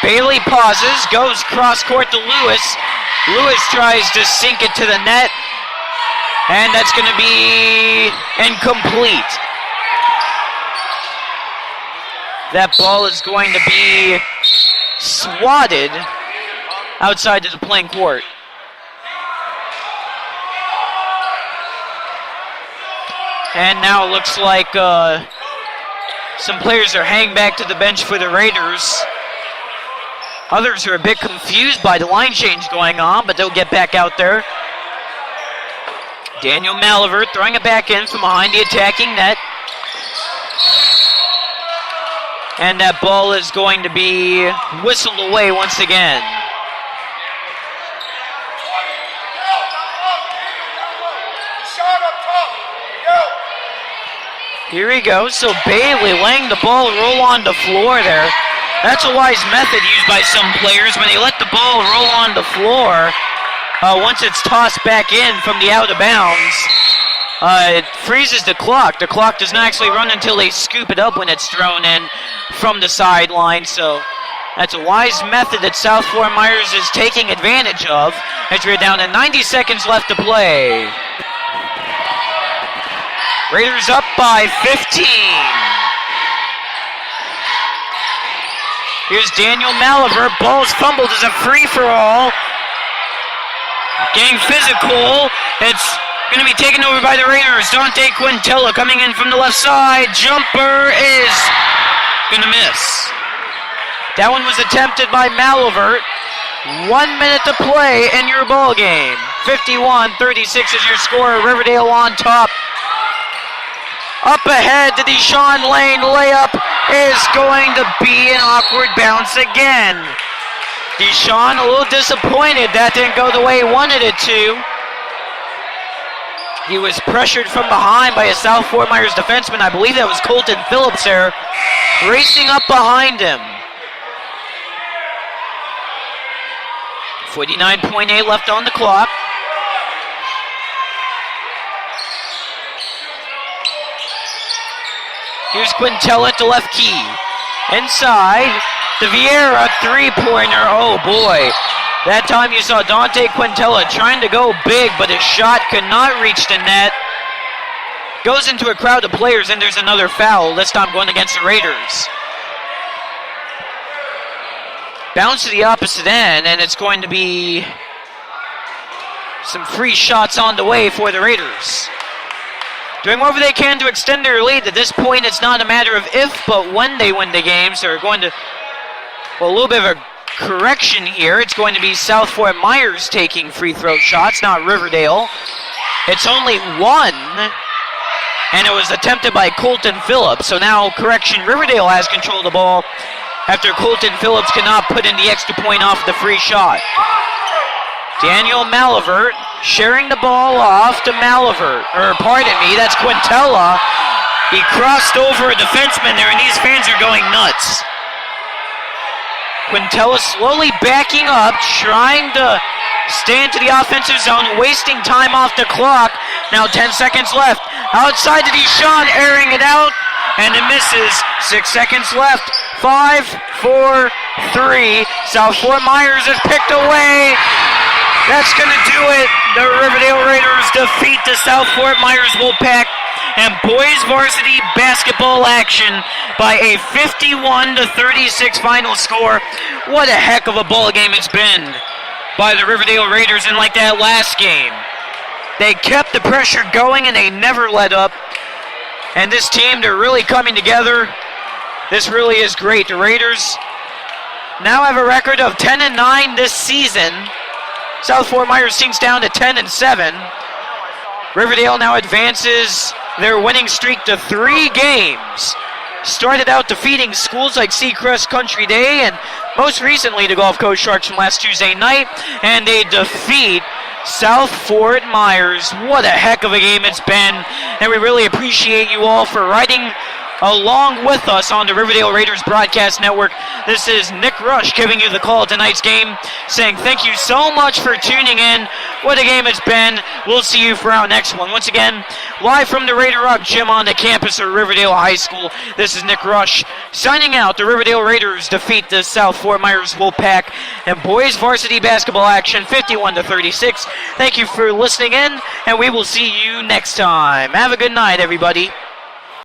Bailey pauses, goes cross court to Lewis. Lewis tries to sink it to the net, and that's going to be incomplete. That ball is going to be swatted outside of the playing court. And now it looks like some players are hanging back to the bench for the Raiders. Others are a bit confused by the line change going on, but they'll get back out there. Daniel Malivert throwing it back in from behind the attacking net. And that ball is going to be whistled away once again. Shot up top. Go. Here we go. So Bailey laying the ball roll on the floor there. That's a wise method used by some players when they let the ball roll on the floor. Once it's tossed back in from the out of bounds, it freezes the clock. The clock does not actually run until they scoop it up when it's thrown in from the sideline. So that's a wise method that South Fort Myers is taking advantage of as we're down to 90 seconds left to play. Raiders up by 15. Here's Daniel Maliver. Ball's fumbled as a free-for-all. Getting physical. It's going to be taken over by the Raiders. Dante Quintella coming in from the left side. Jumper is going to miss. That one was attempted by Maliver. 1 minute to play in your ball game. 51-36 is your score. Riverdale on top. Up ahead to Deshaun Lane. Layup is going to be an awkward bounce again. Deshaun a little disappointed that didn't go the way he wanted it to. He was pressured from behind by a South Fort Myers defenseman. I believe that was Colton Phillips there, racing up behind him. 49.8 left on the clock. Here's Quintella at the left key. Inside, the Vieira three-pointer. Oh boy. That time you saw Dante Quintella trying to go big, but his shot could not reach the net. Goes into a crowd of players, and there's another foul, this time going against the Raiders. Bounce to the opposite end, and it's going to be some free shots on the way for the Raiders. Doing whatever they can to extend their lead. At this point, it's not a matter of if, but when they win the games. They're going to, well, a little bit of a correction here. It's going to be South Fort Myers taking free throw shots, not Riverdale. It's only one, and it was attempted by Colton Phillips. So now, correction, Riverdale has control of the ball after Colton Phillips cannot put in the extra point off the free shot. Daniel Maliver sharing the ball off to Maliver. That's Quintella. He crossed over a defenseman there, and these fans are going nuts. Quintella slowly backing up, trying to stay into the offensive zone, wasting time off the clock. Now 10 seconds left. Outside to Deshaun, airing it out, and it misses. 6 seconds left. 5, 4, 3. South Fort Myers is picked away. That's going to do it. The Riverdale Raiders defeat the South Fort Myers Wolfpack and boys varsity basketball action by a 51-36 final score. What a heck of a ball game it's been by the Riverdale Raiders, and like that last game, they kept the pressure going and they never let up. And this team, they're really coming together. This really is great. The Raiders now have a record of 10-9 this season. South Fort Myers sinks down to 10-7. Riverdale now advances their winning streak to 3 games. Started out defeating schools like Seacrest Country Day and most recently the Gulf Coast Sharks from last Tuesday night, and they defeat South Fort Myers. What a heck of a game it's been, and we really appreciate you all for riding along with us on the Riverdale Raiders Broadcast Network. This is Nick Rush giving you the call of tonight's game, saying thank you so much for tuning in. What a game it's been. We'll see you for our next one. Once again, live from the Raider Rock Gym on the campus of Riverdale High School, this is Nick Rush signing out. The Riverdale Raiders defeat the South Fort Myers Wolfpack and boys varsity basketball action 51-36. Thank you for listening in, and we will see you next time. Have a good night, everybody.